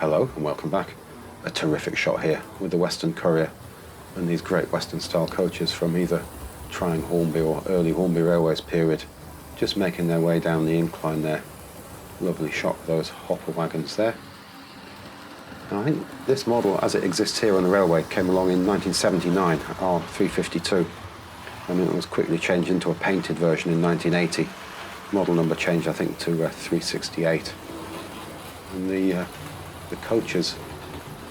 Hello and welcome back. A terrific shot here with the Western Courier and these great Western style coaches from either trying Hornby or early Hornby Railways period, just making their way down the incline there. Lovely shot with those hopper wagons there. And I think this model, as it exists here on the railway, came along in 1979, R.352, and it was quickly changed into a painted version in 1980. Model number changed, I think, to 368. And the coaches,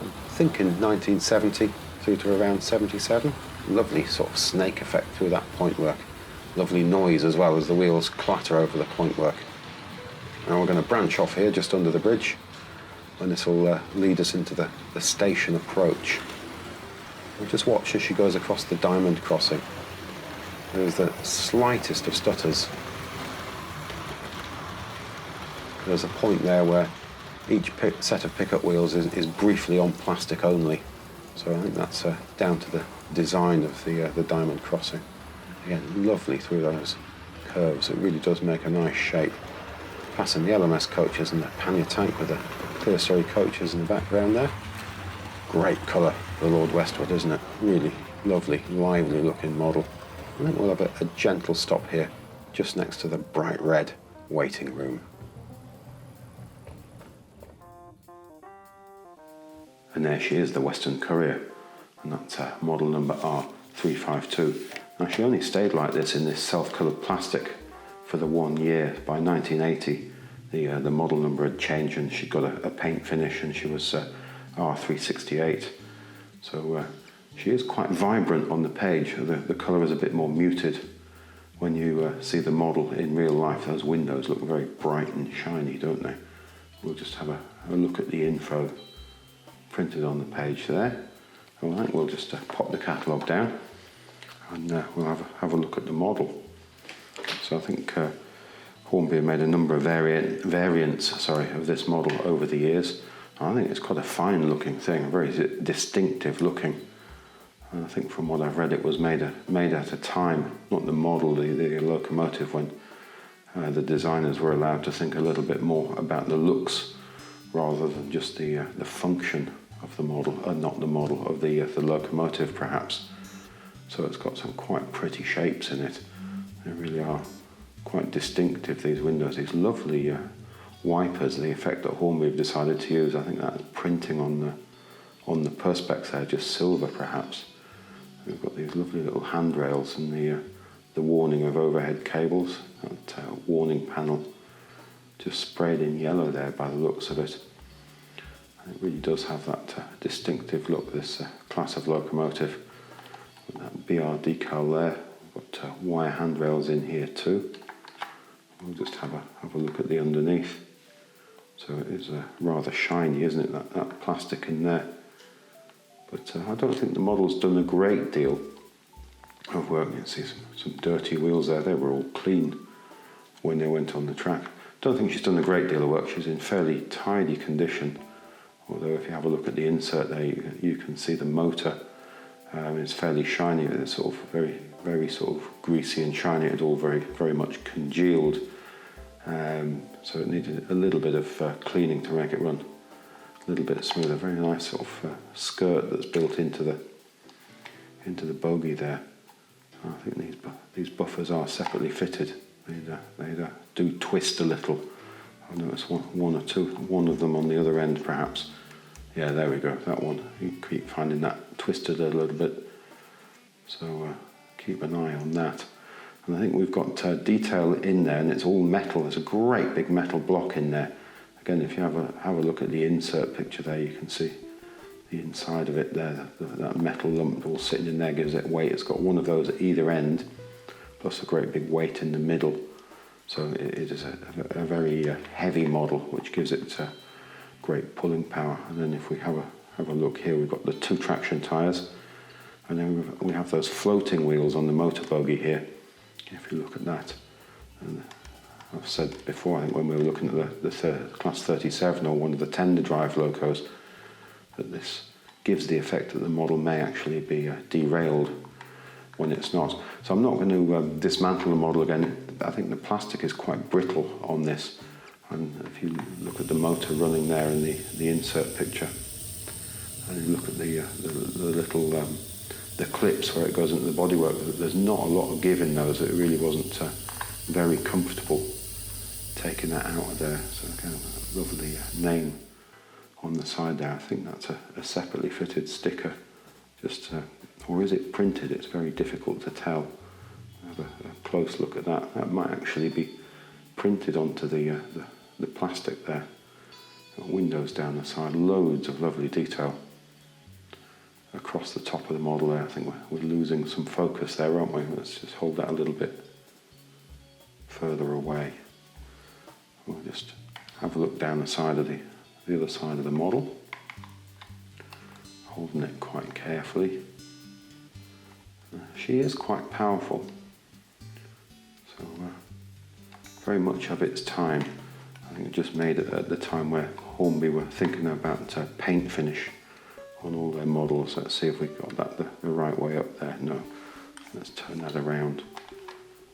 I think in 1970 through to around 77. Lovely sort of snake effect through that point work. Lovely noise as well as the wheels clatter over the point work. Now we're going to branch off here just under the bridge, and this will lead us into the station approach. We'll just watch as she goes across the diamond crossing. There's the slightest of stutters. There's a point there where each set of pickup wheels is briefly on plastic only. So I think that's down to the design of the diamond crossing. Again, lovely through those curves. It really does make a nice shape. Passing the LMS coaches and the pannier tank with the clear story coaches in the background there. Great colour for the Lord Westwood, isn't it? Really lovely, lively looking model. I think we'll have a gentle stop here, just next to the bright red waiting room. And there she is, the Western Courier, and that's model number R.352. Now she only stayed like this in this self-coloured plastic for the 1 year. By 1980, the model number had changed and she got a paint finish, and she was R.368. So she is quite vibrant on the page. The colour is a bit more muted when you see the model in real life. Those windows look very bright and shiny, don't they? We'll just have a look at the info printed on the page there. All right, we'll just pop the catalogue down and we'll have a look at the model. So I think Hornby made a number of variants of this model over the years. I think it's quite a fine looking thing, very distinctive looking. And I think from what I've read, it was made at a time, not the model, the locomotive, when the designers were allowed to think a little bit more about the looks rather than just the function of the model, not the model of the locomotive perhaps. So it's got some quite pretty shapes in it. They really are quite distinctive, these windows, these lovely wipers, the effect that Hornby have decided to use. I think that's printing on the perspex there, just silver perhaps. We've got these lovely little handrails and the warning of overhead cables, that warning panel just sprayed in yellow there by the looks of it. And it really does have that distinctive look, this class of locomotive. With that BR decal there. We've got wire handrails in here too. We'll just have a look at the underneath. So it is rather shiny, isn't it, that plastic in there. But I don't think the model's done a great deal of work. You can see some dirty wheels there. They were all clean when they went on the track. Don't think she's done a great deal of work. She's in fairly tidy condition. Although if you have a look at the insert there, you can see the motor. It's fairly shiny. It's sort of very, very sort of greasy and shiny. It's all very, very much congealed. So it needed a little bit of cleaning to make it run a little bit smoother. Very nice sort of skirt that's built into the bogie there. I think these buffers are separately fitted. They do twist a little. I noticed one of them on the other end perhaps. Yeah, there we go, that one. You keep finding that twisted a little bit. So keep an eye on that. And I think we've got detail in there, and it's all metal. There's a great big metal block in there. Again, if you have a look at the insert picture there, you can see the inside of it there. That metal lump all sitting in there gives it weight. It's got one of those at either end, plus a great big weight in the middle. So it is a very heavy model, which gives it great pulling power. And then if we have a look here, we've got the 2 traction tyres, and then we have those floating wheels on the motor bogie here. If you look at that, and I've said before, I think when we were looking at the Class 37 or one of the tender drive locos, that this gives the effect that the model may actually be derailed when it's not. So I'm not going to dismantle the model again. I think the plastic is quite brittle on this. And if you look at the motor running there in the insert picture, and you look at the little the clips where it goes into the bodywork, there's not a lot of give in those. It really wasn't very comfortable taking that out of there. So again, a lovely name on the side there. I think that's a separately fitted sticker, or is it printed? It's very difficult to tell. Have a close look at that. That might actually be printed onto the plastic there. Got windows down the side, loads of lovely detail across the top of the model there. I think we're losing some focus there, aren't we? Let's just hold that a little bit further away. We'll just have a look down the side of the other side of the model, holding it quite carefully. She is quite powerful, so very much of its time. I think it just made it at the time where Hornby were thinking about paint finish on all their models. Let's see if we've got that the right way up there. No, let's turn that around.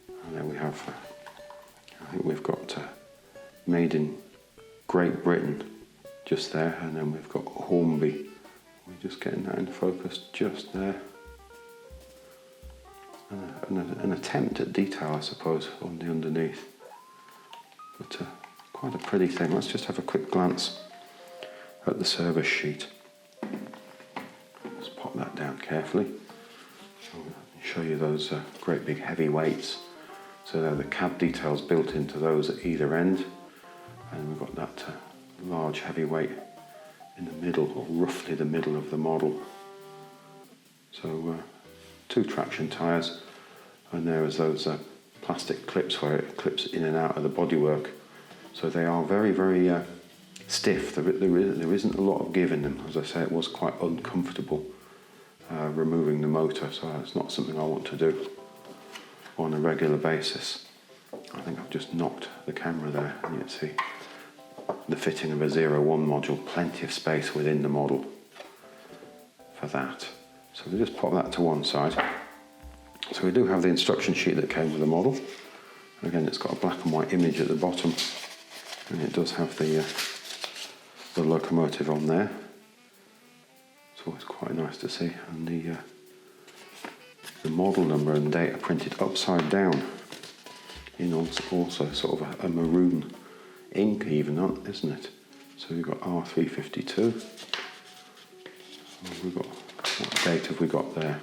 And there we have, I think we've got made in Great Britain just there, and then we've got Hornby. We're just getting that in focus just there. And an attempt at detail, I suppose, on the underneath. But quite a pretty thing. Let's just have a quick glance at the service sheet. Let's pop that down carefully. I'll show you those great big heavy weights. So there are the cab details built into those at either end. And we've got that large heavy weight in the middle, or roughly the middle of the model. So 2 traction tyres, and there is those plastic clips where it clips in and out of the bodywork. So they are very, very stiff. There isn't a lot of give in them. As I say, it was quite uncomfortable removing the motor, so it's not something I want to do on a regular basis. I think I've just knocked the camera there, and you can see the fitting of a 01 module, plenty of space within the model for that. So we'll just pop that to one side. So we do have the instruction sheet that came with the model. Again, it's got a black and white image at the bottom, and it does have the locomotive on there. It's always quite nice to see, and the model number and date are printed upside down in also sort of a maroon ink even, isn't it? So we've got R.352. We've got, what date have we got there?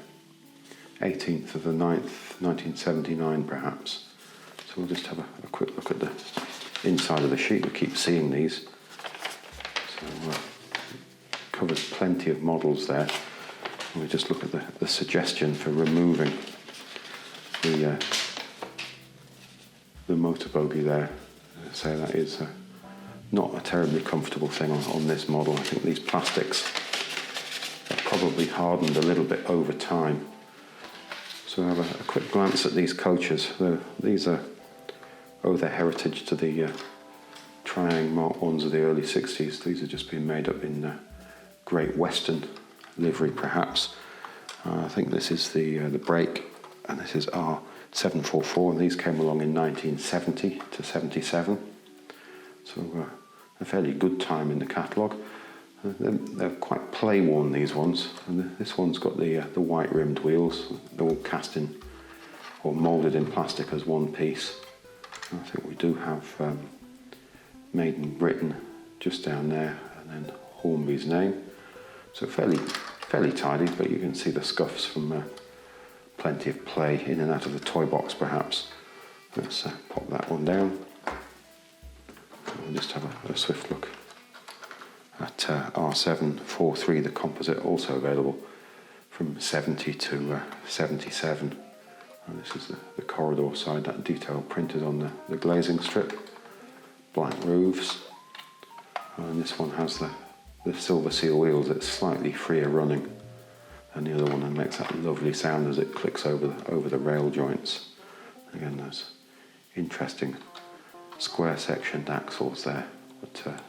18th of the 9th, 1979 perhaps. So we'll just have a quick look at the inside of the sheet. We keep seeing these. So covers plenty of models there. And we just look at the suggestion for removing the motor bogie there. So that is not a terribly comfortable thing on this model. I think these plastics have probably hardened a little bit over time. So have a quick glance at these coaches. These owe their heritage to the Triang Mark 1s of the early 60s. These are just being made up in Great Western livery perhaps. I think this is the brake, and this is R.352, and these came along in 1970 to 77. So a fairly good time in the catalogue. They're quite play-worn, these ones, and this one's got the white rimmed wheels. They're all cast in or moulded in plastic as one piece. And I think we do have Made in Britain just down there, and then Hornby's name. So fairly tidy, but you can see the scuffs from plenty of play in and out of the toy box perhaps. Let's pop that one down. We'll just have a swift look at R.743, the composite, also available from 70 to 77. And this is the corridor side, that detail printed on the glazing strip. Black roofs. And this one has the silver seal wheels. It's slightly freer running than the other one, and makes that lovely sound as it clicks over the rail joints. Again, those interesting square sectioned axles there. But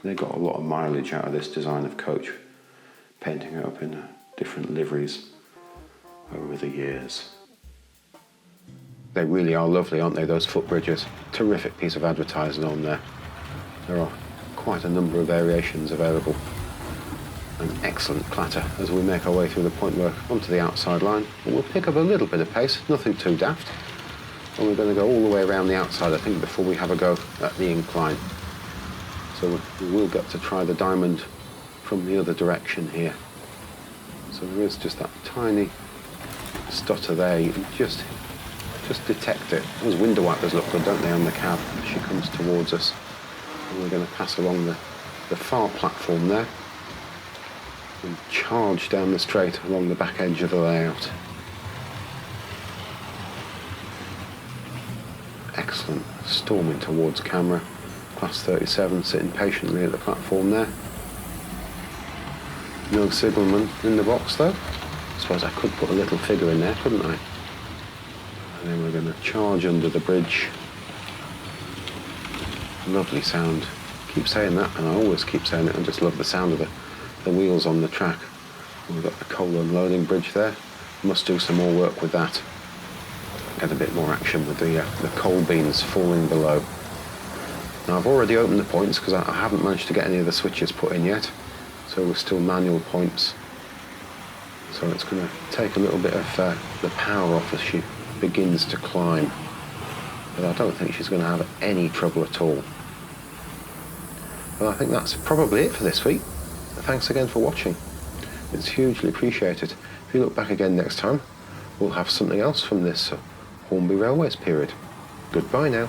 they got a lot of mileage out of this design of coach, painting it up in different liveries over the years. They really are lovely, aren't they, those footbridges? Terrific piece of advertising on there. There are quite a number of variations available. An excellent clatter as we make our way through the point work onto the outside line. And we'll pick up a little bit of pace, nothing too daft. And we're going to go all the way around the outside, I think, before we have a go at the incline. So we will get to try the diamond from the other direction here. So there is just that tiny stutter there. You can just detect it. Those window wipers look good, don't they, on the cab as she comes towards us. And we're going to pass along the far platform there and charge down the straight along the back edge of the layout. Excellent. Storming towards camera. Class 37 sitting patiently at the platform there. No signalman in the box though. I suppose I could put a little figure in there, couldn't I? And then we're going to charge under the bridge. Lovely sound. Keep saying that, and I always keep saying it. I just love the sound of the wheels on the track. We've got the coal unloading bridge there. Must do some more work with that. Get a bit more action with the coal beans falling below. Now I've already opened the points because I haven't managed to get any of the switches put in yet. So we're still manual points. So it's going to take a little bit of the power off as she begins to climb. But I don't think she's going to have any trouble at all. Well, I think that's probably it for this week. Thanks again for watching. It's hugely appreciated. If you look back again next time, we'll have something else from this Hornby Railways period. Goodbye now.